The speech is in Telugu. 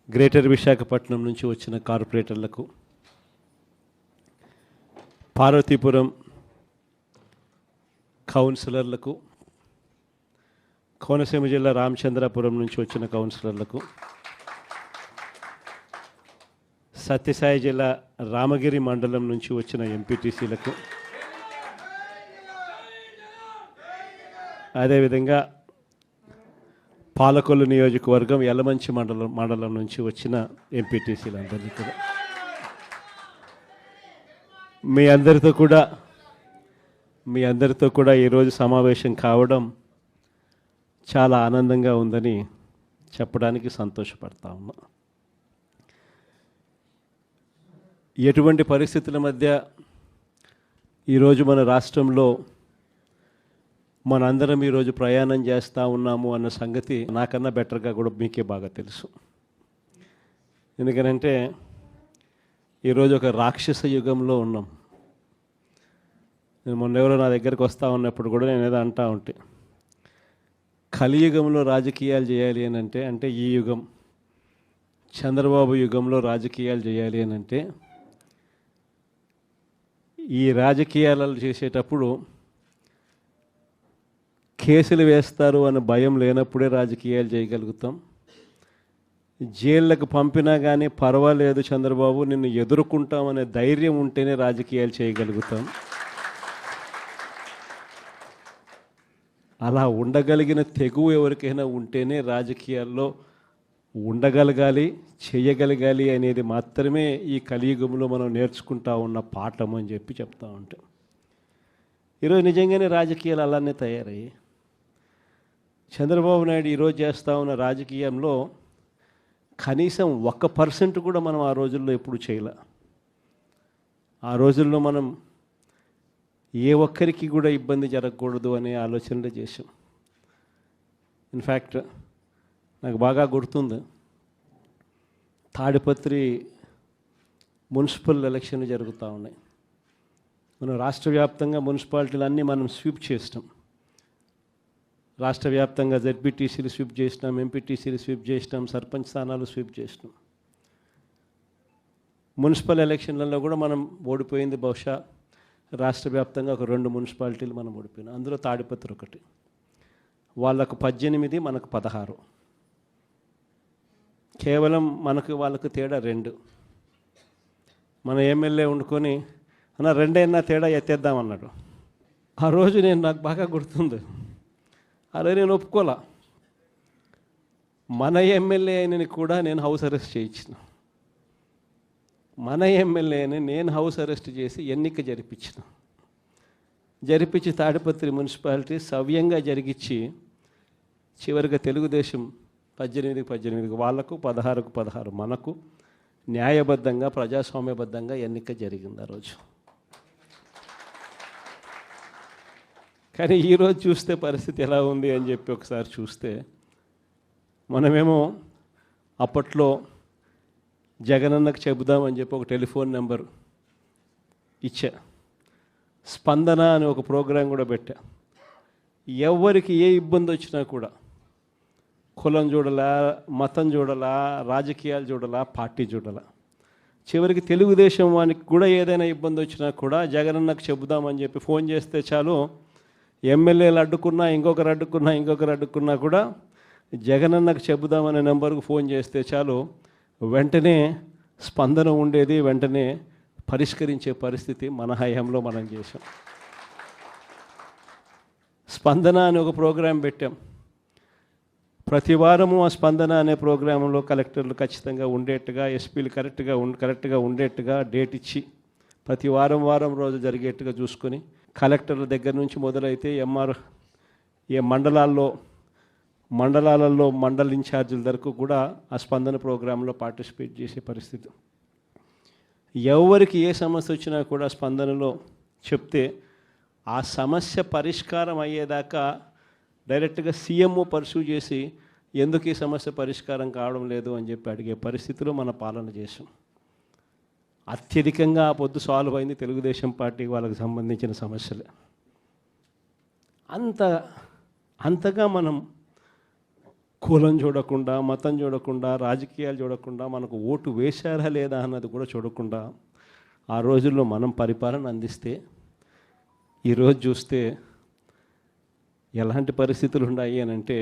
గ్రేటర్ విశాఖపట్నం నుంచి వచ్చిన కార్పొరేటర్లకు, పార్వతీపురం కౌన్సిలర్లకు, కోనసీమ జిల్లా రామచంద్రాపురం నుంచి వచ్చిన కౌన్సిలర్లకు, సత్యసాయి జిల్లా రామగిరి మండలం నుంచి వచ్చిన ఎంపీటీసీలకు, అదేవిధంగా పాలకొల్లు నియోజకవర్గం యలమంచి మండలం నుంచి వచ్చిన ఎంపీటీసీలందరినీ కూడా మీ అందరితో కూడా ఈరోజు సమావేశం కావడం చాలా ఆనందంగా ఉందని చెప్పడానికి సంతోషపడతా ఉన్నా. ఎటువంటి పరిస్థితుల మధ్య ఈరోజు మన రాష్ట్రంలో మనందరం ఈరోజు ప్రయాణం చేస్తూ ఉన్నాము అన్న సంగతి నాకన్నా బెటర్గా కూడా మీకే బాగా తెలుసు. ఎందుకనంటే ఈరోజు ఒక రాక్షస యుగంలో ఉన్నాం. నేను మొన్న ఎవరో నా దగ్గరికి వస్తూ ఉన్నప్పుడు కూడా నేను ఏదో అంటూ ఉంటే, కలియుగంలో రాజకీయాలు చేయాలి అని అంటే ఈ యుగం చంద్రబాబు యుగంలో రాజకీయాలు చేయాలి అని అంటే ఈ రాజకీయాలు చేసేటప్పుడు కేసులు వేస్తారు అన్న భయం లేనప్పుడే రాజకీయాలు చేయగలుగుతాం. జైళ్ళకు పంపినా కానీ పర్వాలేదు చంద్రబాబు నిన్ను ఎదుర్కొంటామనే ధైర్యం ఉంటేనే రాజకీయాలు చేయగలుగుతాం. అలా ఉండగలిగిన తెగువ ఎవరికైనా ఉంటేనే రాజకీయాల్లో ఉండగలగాలి, చేయగలగాలి అనేది మాత్రమే ఈ కలియుగంలో మనం నేర్చుకుంటా ఉన్న పాఠం అని చెప్పి చెప్తా ఉంటాం. ఈరోజు నిజంగానే రాజకీయాలు అలానే తయారయ్యాయి. చంద్రబాబు నాయుడు ఈరోజు చేస్తూ ఉన్న రాజకీయంలో కనీసం 1% కూడా మనం ఆ రోజుల్లో ఎప్పుడు చేయలే. ఆ రోజుల్లో మనం ఏ ఒక్కరికి కూడా ఇబ్బంది జరగకూడదు అనే ఆలోచనలు చేసాం. ఇన్ఫ్యాక్ట్ నాకు బాగా గుర్తుంది, తాడిపత్రి మున్సిపల్ ఎలక్షన్లు జరుగుతూ ఉన్నాయి. మనం రాష్ట్ర వ్యాప్తంగా మున్సిపాలిటీలు అన్నీ మనం స్వీప్ చేసినాం. రాష్ట్ర వ్యాప్తంగా జెడ్పీటీసీలు స్వీప్ చేసినాం, ఎంపీటీసీలు స్వీప్ చేసినాం, సర్పంచ్ స్థానాలు స్వీప్ చేసినాం. మున్సిపల్ ఎలక్షన్లలో కూడా మనం ఓడిపోయింది బహుశా రాష్ట్ర వ్యాప్తంగా ఒక 2 మున్సిపాలిటీలు మనం ఓడిపోయినాం. అందులో తాడిపత్రి ఒకటి. వాళ్ళకు 18, మనకు 16. కేవలం వాళ్ళకు తేడా 2. మన ఎమ్మెల్యే వండుకొని అన్న 2 అయినా తేడా ఎత్తేద్దామన్నాడు. ఆ రోజు నాకు బాగా గుర్తుంది, అలా నేను ఒప్పుకోలా. మన ఎమ్మెల్యే అయినని కూడా నేను హౌస్ అరెస్ట్ చేయించిన. మన ఎమ్మెల్యేని నేను హౌస్ అరెస్ట్ చేసి ఎన్నిక జరిపించి తాడిపత్రి మున్సిపాలిటీ సవ్యంగా జరిగించి చివరిగా తెలుగుదేశం 18 వాళ్ళకు, 16 మనకు న్యాయబద్ధంగా ప్రజాస్వామ్యబద్ధంగా ఎన్నిక జరిగింది ఆ రోజు. కానీ ఈరోజు చూస్తే పరిస్థితి ఎలా ఉంది అని చెప్పి ఒకసారి చూస్తే, మనమేమో అప్పట్లో జగనన్నకు చెబుదామని చెప్పి ఒక టెలిఫోన్ నెంబర్ ఇచ్చా, స్పందన అని ఒక ప్రోగ్రాం కూడా పెట్టా. ఎవరికి ఏ ఇబ్బంది వచ్చినా కూడా కులం చూడలా, మతం చూడలా, రాజకీయాలు చూడలా, పార్టీ చూడలా, చివరికి తెలుగుదేశం వానికి కూడా ఏదైనా ఇబ్బంది వచ్చినా కూడా జగనన్నకు చెబుదామని చెప్పి ఫోన్ చేస్తే చాలు, ఎమ్మెల్యేలు అడ్డుకున్నా, ఇంకొకరు అడ్డుకున్నా కూడా జగనన్నకు చెబుదామనే నెంబర్కు ఫోన్ చేస్తే చాలు, వెంటనే స్పందన ఉండేది, వెంటనే పరిష్కరించే పరిస్థితి మన హయాంలో మనం చేసాం. స్పందన అని ఒక ప్రోగ్రాం పెట్టాం. ప్రతి వారము ఆ స్పందన అనే ప్రోగ్రాంలో కలెక్టర్లు ఖచ్చితంగా ఉండేట్టుగా, ఎస్పీలు కరెక్ట్గా ఉండేట్టుగా డేట్ ఇచ్చి ప్రతి వారం రోజు జరిగేట్టుగా చూసుకొని, కలెక్టర్ల దగ్గర నుంచి మొదలైతే మండలాలలో మండల ఇన్ఛార్జీల వరకు కూడా ఆ స్పందన ప్రోగ్రాంలో పార్టిసిపేట్ చేసే పరిస్థితి. ఎవరికి ఏ సమస్య వచ్చినా కూడా స్పందనలో చెప్తే ఆ సమస్య పరిష్కారం అయ్యేదాకా డైరెక్ట్గా సీఎంఓ పర్సూ చేసి ఎందుకు ఈ సమస్య పరిష్కారం కావడం లేదు అని చెప్పి అడిగే పరిస్థితిలో మన పాలన చేసాం. అత్యధికంగా ఆ పొద్దు సాల్వ్ అయింది తెలుగుదేశం పార్టీకి వాళ్ళకి సంబంధించిన సమస్యలే. అంతగా మనం కులం చూడకుండా, మతం చూడకుండా, రాజకీయాలు చూడకుండా, మనకు ఓటు వేశారా లేదా అన్నది కూడా చూడకుండా ఆ రోజుల్లో మనం పరిపాలన అందిస్తే ఈరోజు చూస్తే ఎలాంటి పరిస్థితులు ఉన్నాయి అని అంటే